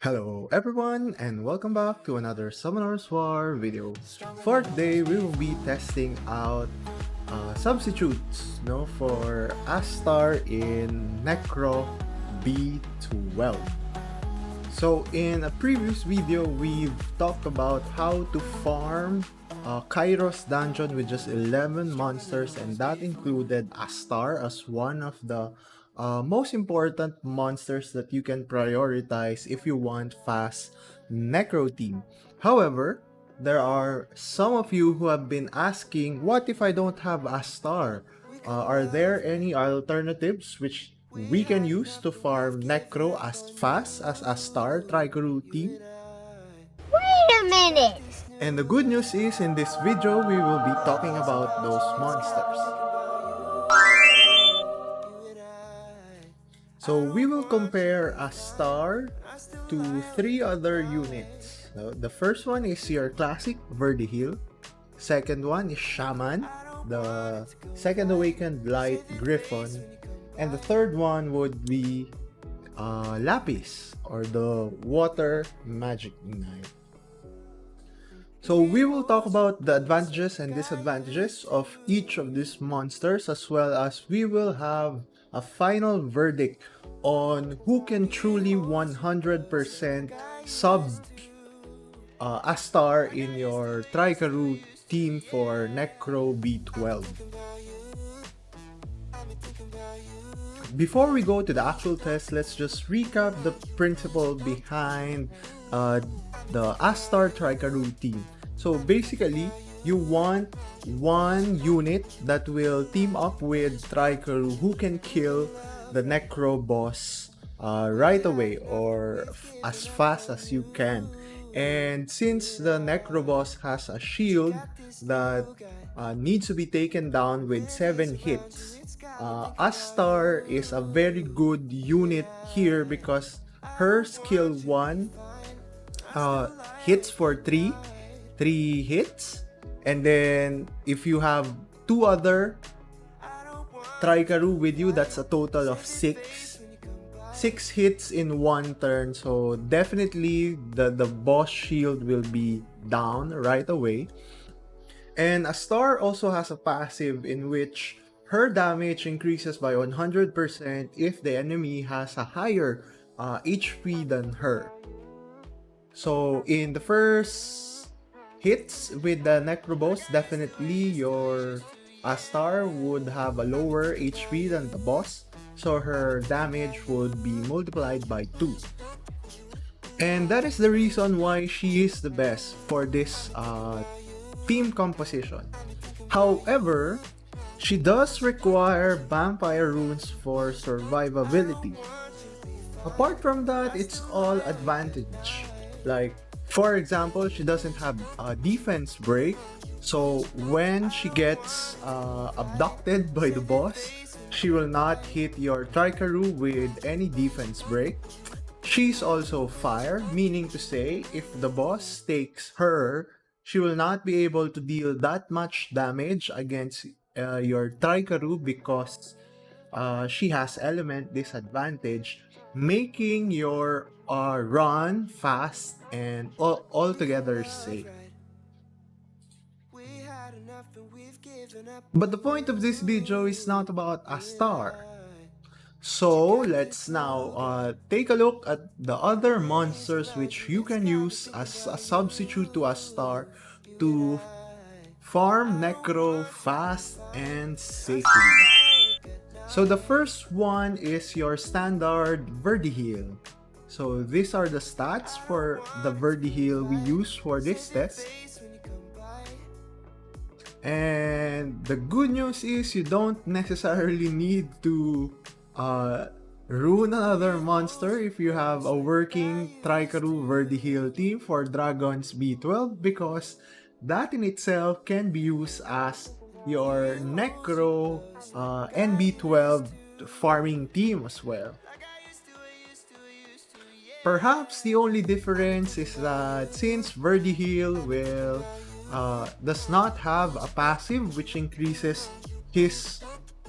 Hello everyone and welcome back to another Summoner's War video. For today, we will be testing out substitutes for Astar in Necro B12. So in a previous video, we've talked about how to farm Kairos dungeon with just 11 monsters, and that included Astar as one of the most important monsters that you can prioritize if you want fast Necro team. However, there are some of you who have been asking, what if I don't have Astar? Are there any alternatives which we can use to farm Necro as fast as Astar Tricaru Team? Wait a minute! And the good news is, in this video, we will be talking about those monsters. So we will compare Astar to three other units. The first one is your classic Verdehile. Second one is Shamann, the second awakened light griffon. And the third one would be Lapis, or the water magic knight. So we will talk about the advantages and disadvantages of each of these monsters, as well as we will have a final verdict on who can truly 100% sub Astar in your Tricaru team for Necro B12. Before we go to the actual test, let's just recap the principle behind the Astar Tricaru team. So basically, you want one unit that will team up with Tricaru who can kill the Necro boss right away, or as fast as you can. And since the Necro boss has a shield that needs to be taken down with 7 hits, Astar is a very good unit here because her skill 1 hits for 3 hits, and then if you have 2 other Tricaru with you, that's a total of 6 hits in 1 turn. So definitely the boss shield will be down right away. And Astar also has a passive in which her damage increases by 100% if the enemy has a higher HP than her. So in the first hits with the Necro boss, definitely your Astar would have a lower HP than the boss, so her damage would be multiplied by 2. And that is the reason why she is the best for this team composition. However, she does require vampire runes for survivability. Apart from that, it's all advantage. Like, for example, she doesn't have a defense break, so when she gets abducted by the boss, she will not hit your Tricaru with any defense break. She's also fire, meaning to say, if the boss takes her, she will not be able to deal that much damage against your Tricaru because she has element disadvantage, making your run fast and altogether safe. But the point of this video is not about Astar. So let's now take a look at the other monsters which you can use as a substitute to Astar to farm Necro fast and safely. So the first one is your standard Verdehile. So these are the stats for the Verdehile we use for this test. And the good news is you don't necessarily need to ruin another monster if you have a working Tricaru Verdehile team for Dragons B12, because that in itself can be used as your Necro NB12 farming team as well. Perhaps the only difference is that since Verdehile does not have a passive which increases his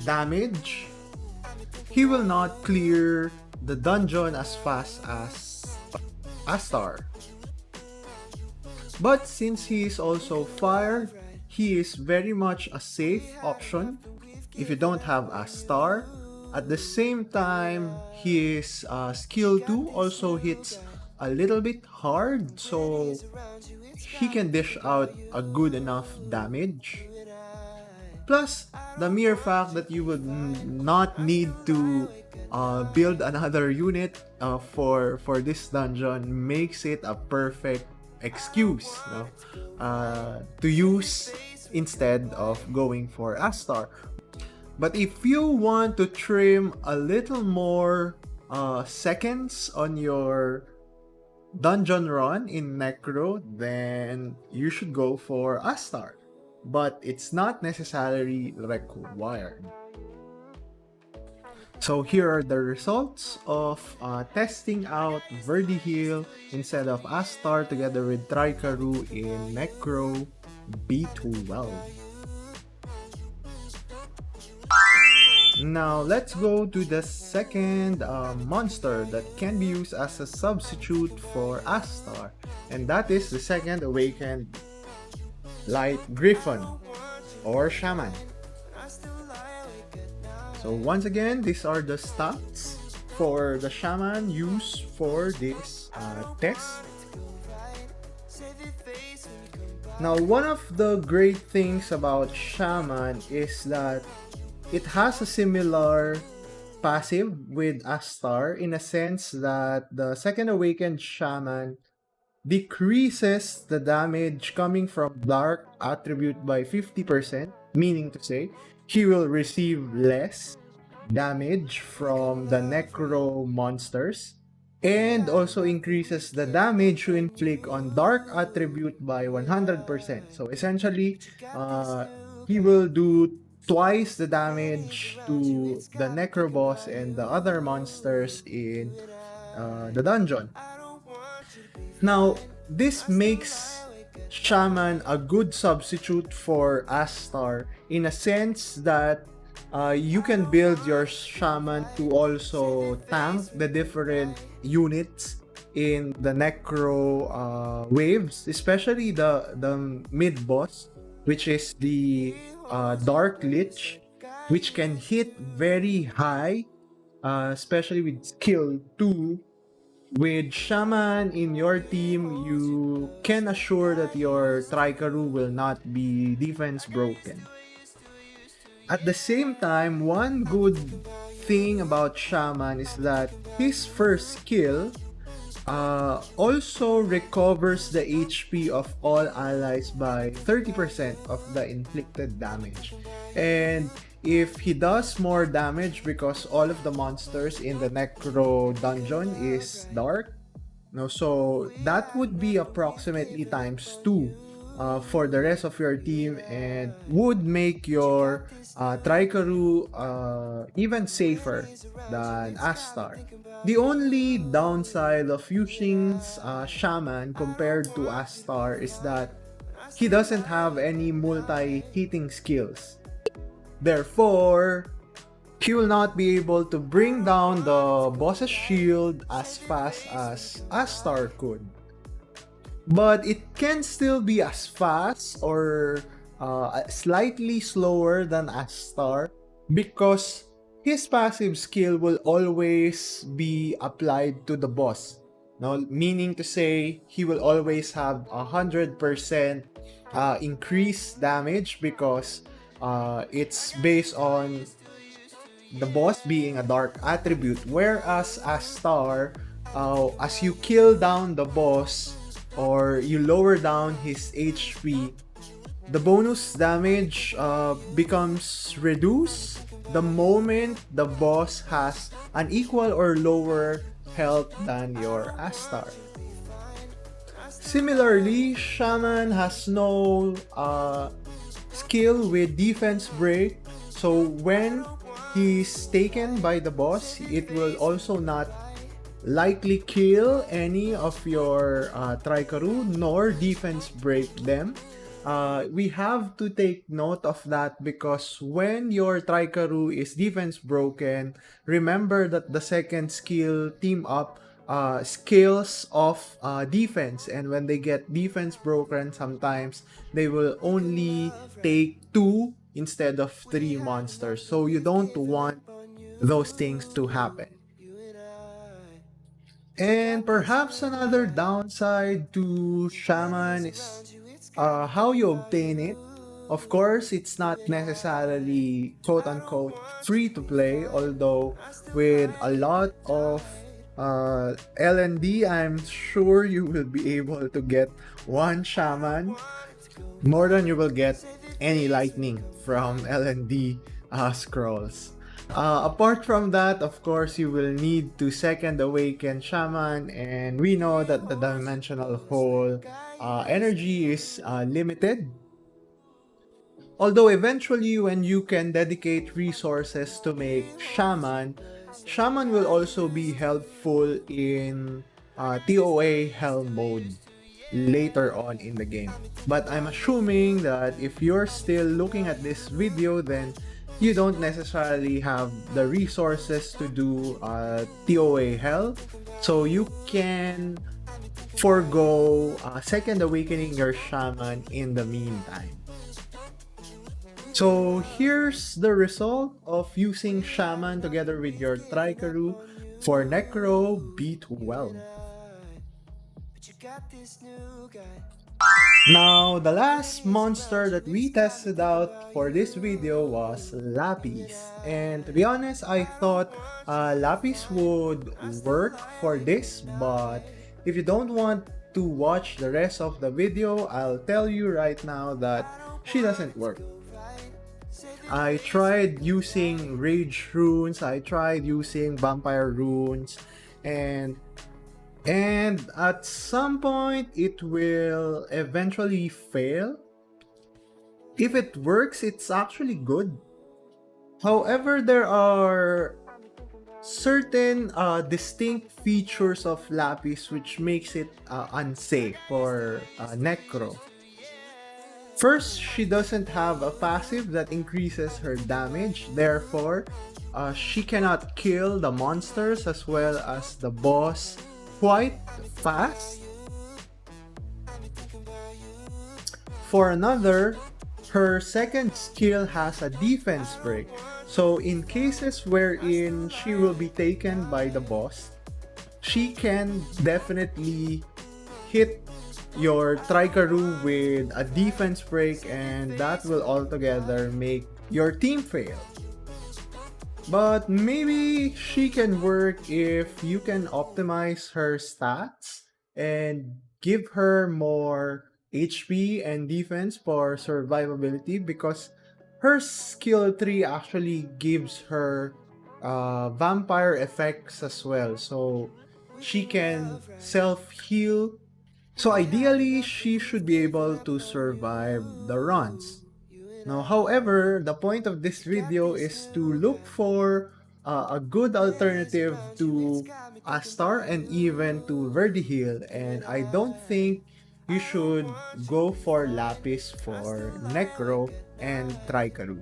damage, he will not clear the dungeon as fast as Astar. But since he is also fire, he is very much a safe option if you don't have Astar. At the same time, his skill 2 also hits a little bit hard, so he can dish out a good enough damage. Plus, the mere fact that you would not need to build another unit for this dungeon makes it a perfect excuse, no? To use instead of going for Astar. But if you want to trim a little more seconds on your dungeon run in Necro, then you should go for Astar. But it's not necessarily required. So here are the results of testing out Verdehile instead of Astar together with Tricaru in Necro B12. Now let's go to the second monster that can be used as a substitute for Astar, and that is the second awakened Light Griffon or Shamann. So once again, these are the stats for the Shamann used for this test. Now, one of the great things about Shamann is that it has a similar passive with Astar in a sense that the second awakened Shamann decreases the damage coming from dark attribute by 50%, meaning to say he will receive less damage from the Necro monsters, and also increases the damage you inflict on dark attribute by 100%. So essentially, he will do twice the damage to the Necro boss and the other monsters in the dungeon. Now, this makes Shamann a good substitute for Astar in a sense that you can build your Shamann to also tank the different units in the Necro waves, especially the mid boss, which is the Dark Lich, which can hit very high, especially with skill 2. With Shamann in your team, you can assure that your Tricaru will not be defense broken. At the same time, one good thing about Shamann is that his first skill also recovers the HP of all allies by 30% of the inflicted damage. And if he does more damage because all of the monsters in the Necro dungeon is dark, no, so that would be approximately times 2 for the rest of your team and would make your Tricaru even safer than Astar. The only downside of using Shamann compared to Astar is that he doesn't have any multi-hitting skills. Therefore, he will not be able to bring down the boss's shield as fast as Astar could. But it can still be as fast or slightly slower than Astar because his passive skill will always be applied to the boss. Now, meaning to say, he will always have 100% increased damage because it's based on the boss being a dark attribute, whereas Astar, as you kill down the boss or you lower down his HP, the bonus damage becomes reduced the moment the boss has an equal or lower health than your Astar. Similarly, Shamann has no skill with defense break, so when he's taken by the boss, it will also not likely kill any of your Tricaru nor defense break them. We have to take note of that because when your Tricaru is defense broken, remember that the second skill team up skills of defense, and when they get defense broken, sometimes they will only take 2 instead of 3 monsters, so you don't want those things to happen. And perhaps another downside to Shamann is how you obtain it. Of course, it's not necessarily quote-unquote free to play, although with a lot of LND, I'm sure you will be able to get one Shamann more than you will get any lightning from LND scrolls. Apart from that, of course, you will need to second awaken Shamann, and we know that the dimensional hole energy is limited. Although eventually, when you can dedicate resources to make Shamann, Shamann will also be helpful in TOA Hell mode later on in the game. But I'm assuming that if you're still looking at this video, then you don't necessarily have the resources to do TOA Hell, so you can forego second awakening your Shamann in the meantime. So here's the result of using Shamann together with your Tricaru for Necro B12. Now, the last monster that we tested out for this video was Lapis. And to be honest, I thought Lapis would work for this, but if you don't want to watch the rest of the video, I'll tell you right now that she doesn't work. I tried using Rage runes, I tried using Vampire runes, and at some point it will eventually fail. If it works, it's actually good. However, there are certain distinct features of Lapis which makes it unsafe for Necro. First, she doesn't have a passive that increases her damage, therefore, she cannot kill the monsters as well as the boss quite fast. For another, her second skill has a defense break, so in cases wherein she will be taken by the boss, she can definitely hit your Tricaru with a defense break, and that will altogether make your team fail. But maybe she can work if you can optimize her stats and give her more HP and defense for survivability, because her skill 3 actually gives her vampire effects as well, so she can self-heal. So ideally, she should be able to survive the runs. Now, however, the point of this video is to look for a good alternative to Astar and even to Verdehile, and I don't think you should go for Lapis for Necro and Tricaru.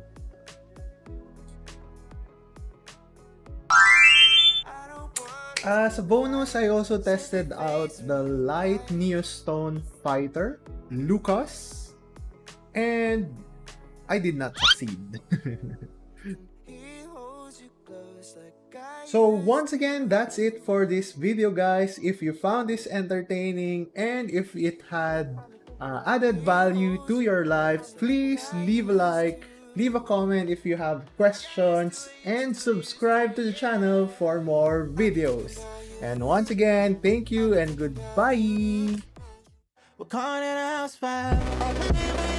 As a bonus, I also tested out the Light Neostone Fighter, Lucas, and I did not succeed. So once again, that's it for this video, guys. If you found this entertaining and if it had added value to your life, please leave a like, leave a comment if you have questions, and subscribe to the channel for more videos. And once again, thank you and goodbye! We're calling it house fire.